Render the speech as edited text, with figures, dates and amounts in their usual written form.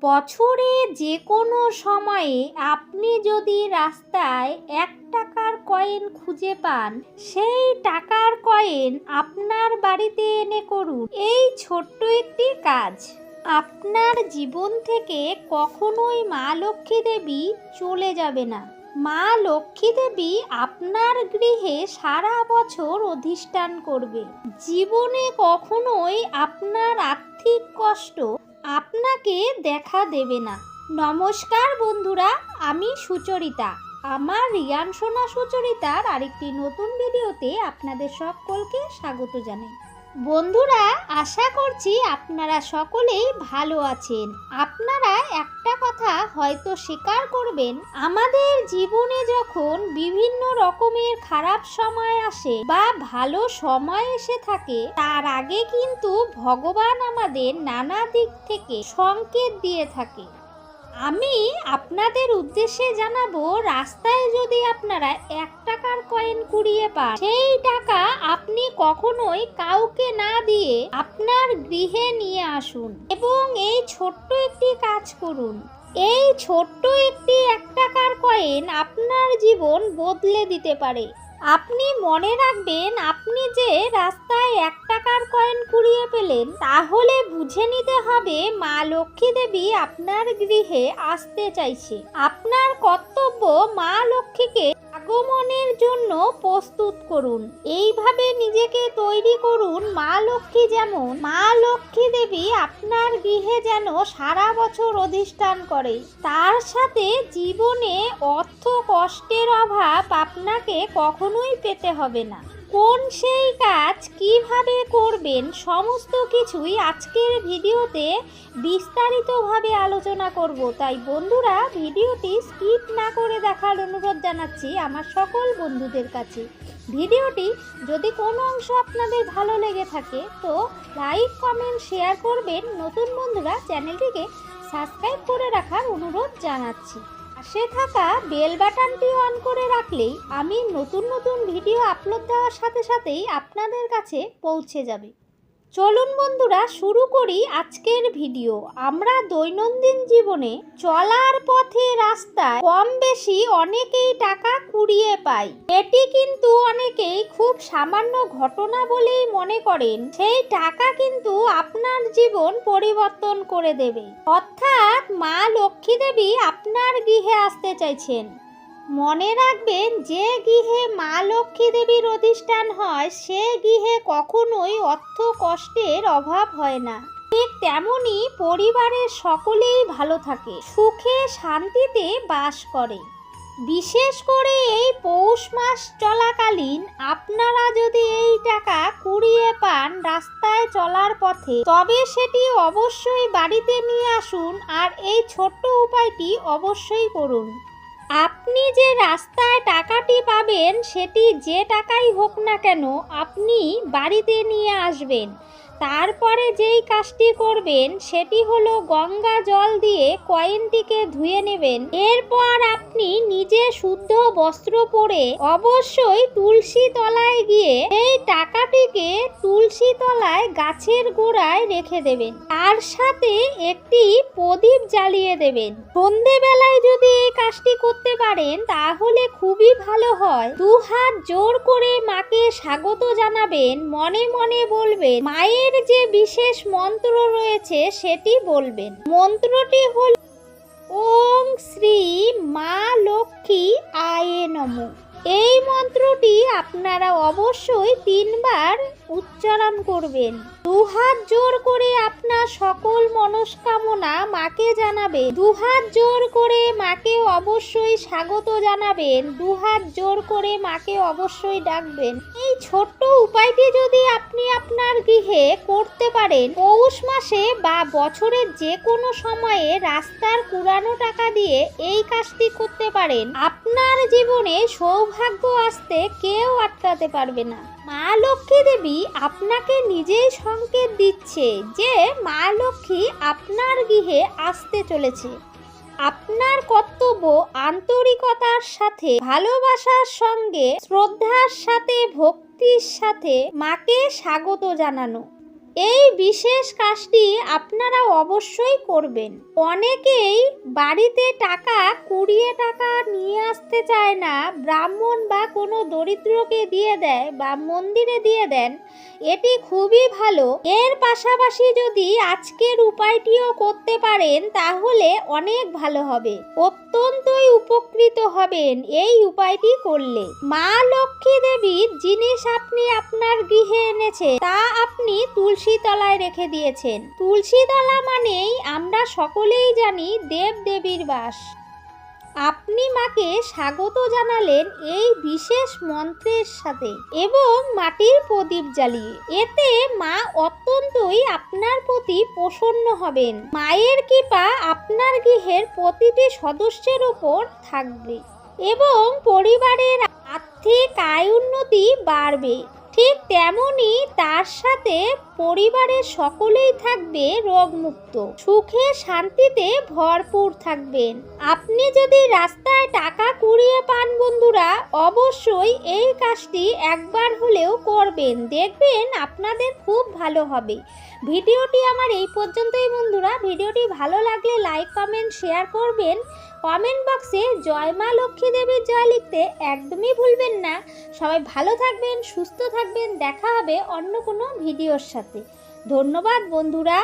বছরে যে কোনো সময়ে আপনি যদি রাস্তায় 1 টাকার কয়েন খুঁজে পান, সেই টাকার কয়েন আপনার বাড়িতে এনে করুন এই ছোট্ট একটি কাজ। আপনার জীবন থেকে কখনোই মা লক্ষ্মী দেবী চলে যাবে না। মা লক্ষ্মী দেবী আপনার গৃহে সারা বছর অধিষ্ঠান করবে। জীবনে কখনোই আপনার আর্থিক কষ্ট আপনাকে দেখা দেবে না। নমস্কার বন্ধুরা, আমি সুচরিতা। আমার রিয়ান সোনা সুচরিতার আরেকটি নতুন ভিডিওতে আপনাদের সকলকে স্বাগত জানাই। বন্ধুরা, আশা করছি আপনারা সকলেই ভালো আছেন। আপনারা একটা কথা হয়তো স্বীকার করবেন, আমাদের জীবনে যখন বিভিন্ন রকমের খারাপ সময় আসে বা ভালো সময় এসে থাকে, তার আগে কিন্তু ভগবান আমাদের নানা দিক থেকে সংকেত দিয়ে থাকে। আমি আপনাদের উদ্দেশ্যে জানাবো, রাস্তায় যদি আপনারা 1 টাকার কয়েন কুড়িয়ে পান, সেই টাকা আপনি কখনোই কাউকে না দিয়ে আপনার গৃহে নিয়ে আসুন এবং এই ছোট্ট একটি কাজ করুন। এই ছোট্ট একটি 1 টাকার কয়েন আপনার জীবন বদলে দিতে পারে। আপনি মনে রাখবেন, আপনি যে রাস্তায় 1 টাকার কয়েন কুড়িয়ে পেলেন, তাহলে বুঝে নিতে হবে মা লক্ষ্মী দেবী আপনার গৃহে আসতে চাইছে। আপনার কর্তব্য মা লক্ষ্মীকে আগমনের জন্য প্রস্তুত করুন। এইভাবে নিজেকে তৈরি করুন, মা লক্ষ্মী যেমন মা লক্ষ্মী দেবী আপনার গৃহে যেন সারা বছর অধিষ্ঠান করে। তার সাথে জীবনে অর্থ কষ্টের অভাব আপনাকে কখনোই পেতে হবে না। কোন সেই কাজ কিভাবে করবেন, সমস্ত কিছুই আজকের ভিডিওতে বিস্তারিতভাবে আলোচনা করব। তাই বন্ধুরা, ভিডিওটি স্কিপ না করে দেখার অনুরোধ জানাচ্ছি আমার সকল বন্ধুদের কাছে। ভিডিওটি যদি কোনো অংশ আপনাদের ভালো লেগে থাকে তো লাইক, কমেন্ট, শেয়ার করবেন। নতুন বন্ধুরা চ্যানেলটিকে সাবস্ক্রাইব করে রাখার অনুরোধ জানাচ্ছি। পাশে থাকা বেল বাটনটি অন করে রাখলেই আমি নতুন ভিডিও আপলোড দেওয়ার সাথে সাথেই আপনাদের কাছে পৌঁছে যাবে। চলুন বন্ধুরা, শুরু করি আজকের ভিডিও। আমরা দৈনন্দিন জীবনে চলার পথে রাস্তায় কম বেশি অনেকেই টাকা কুড়িয়ে পাই। এটি কিন্তু অনেকেই খুব সামান্য ঘটনা বলেই মনে করেন। সেই টাকা কিন্তু আপনার জীবন পরিবর্তন করে দেবে। অর্থাৎ মা লক্ষ্মী দেবী আপনার গৃহে আসতে চাইছেন। মনে রাখবেন, যে গৃহে মা লক্ষ্মী দেবীর অধিষ্ঠান হয়, সে গৃহে কখনোই অর্থ কষ্টের অভাব হয় না। ঠিক তেমনি পরিবারের সকলেই ভালো থাকে, সুখে শান্তিতে বাস করে। বিশেষ করে এই পৌষ মাস চলাকালীন আপনারা যদি এই টাকা কুড়িয়ে পান রাস্তায় চলার পথে, তবে সেটি অবশ্যই বাড়িতে নিয়ে আসুন আর এই ছোট্ট উপায়টি অবশ্যই করুন। আপনি যে রাস্তায় টাকাটি পাবেন, সেটি যে টাকাই হোক না কেন, আপনি বাড়িতে নিয়ে আসবেন। তারপরে যেই কাজটি করবেন সেটি হলো গঙ্গা জল দিয়ে কয়েনটিকে ধুয়ে নেবেন। এরপর আপনি নিজে শুদ্ধ বস্ত্র পরে অবশ্যই তুলসী তলায় গিয়ে এই টাকাটিকে তুলসী তলায় গাছের গোড়ায় রেখে দেবেন। তার সাথে একটি প্রদীপ জ্বালিয়ে দেবেন। সন্ধেবেলায় যদি এই কাজটি করতে পারেন তাহলে খুবই ভালো হয়। 2 হাত জোর করে মাকে স্বাগত জানাবেন, মনে মনে বলবেন, মায়ের যে বিশেষ মন্ত্র রয়েছে সেটি বলবেন। মন্ত্রটি হল ওম শ্রী মা লক্ষ্মী আয়ে নমঃ। এই মন্ত্রটি আপনারা অবশ্যই 3 বার উচ্চারণ করবেন। 2 হাত জোর করে আপনার সকল মনস্কামনা মাকে জানাবেন। 2 হাত জোর করে মাকে অবশ্যই স্বাগত জানাবেন। 2 হাত জোর করে মাকে অবশ্যই ডাকবেন। এই ছোট্ট উপায়টি যদি আপনি আপনার গৃহে করতে পারেন, পৌষ মাসে বা বছরের যে কোনো সময়ে রাস্তার কুড়ানো টাকা দিয়ে এই কাজটি করতে পারেন, আপনার জীবনে সৌভাগ্য আসতে কেউ আটকাতে পারবে না। মা লক্ষ্মী দেবী আপনাকে নিজেই সংকেত দিচ্ছে যে মা লক্ষ্মী আপনার গৃহে আসতে চলেছে। আপনার কর্তব্য আন্তরিকতার সাথে, ভালোবাসার সঙ্গে, শ্রদ্ধার সাথে, ভক্তির সাথে মাকে স্বাগত জানানো। এই বিশেষ কাজটি আপনারা অবশ্যই করবেন। অনেকেই বাড়িতে টাকা কুড়িয়ে টাকা নিয়ে আসতে চায় না, ব্রাহ্মণ বা কোনো দরিদ্রকে দিয়ে দেয় বা মন্দিরে দিয়ে দেন। এটি খুবই ভালো। এর পাশাপাশি যদি আজকের উপায়টিও করতে পারেন তাহলে অনেক ভালো হবে, অত্যন্তই উপকৃত হবেন এই উপায়টি করলে। মা লক্ষ্মী দেবীর জিনিস আপনি আপনার গৃহে এনেছেন, তা আপনি তুলসী তলায় রেখে দিয়েছেন। তুলসী তলা মানেই আমরা সকলেই জানি দেব দেবীর বাস। আপনি মাকে স্বাগত জানালেন এই বিশেষ মন্ত্রের সাথে এবং মাটির প্রদীপ জ্বালিয়ে। এতে মা অত্যন্তই আপনার প্রতি প্রসন্ন হবেন। মায়ের কৃপা আপনার গৃহের প্রতিটি সদস্যের উপর থাকবে এবং পরিবারের আর্থিক আয় উন্নতি বাড়বে। ঠিক তেমনি তার সাথে পরিবারের সকলেই থাকবে রোগমুক্ত, সুখে শান্তিতে ভরপুর থাকবেন। আপনি যদি রাস্তায় টাকা কুড়িয়ে পান বন্ধুরা, অবশ্যই এই কাজটি একবার হলেও করবেন, দেখবেন আপনাদের খুব ভালো হবে। ভিডিওটি আমার এই পর্যন্তই বন্ধুরা। ভিডিওটি ভালো লাগলে লাইক কমেন্ট শেয়ার করবেন। কমেন্ট বক্সে জয় মা লক্ষ্মী দেবীর জয় লিখতে একদমই ভুলবেন না। সবাই ভালো থাকবেন, সুস্থ থাকবেন। দেখা হবে অন্য কোনো ভিডিওর সাথে। ধন্যবাদ বন্ধুরা।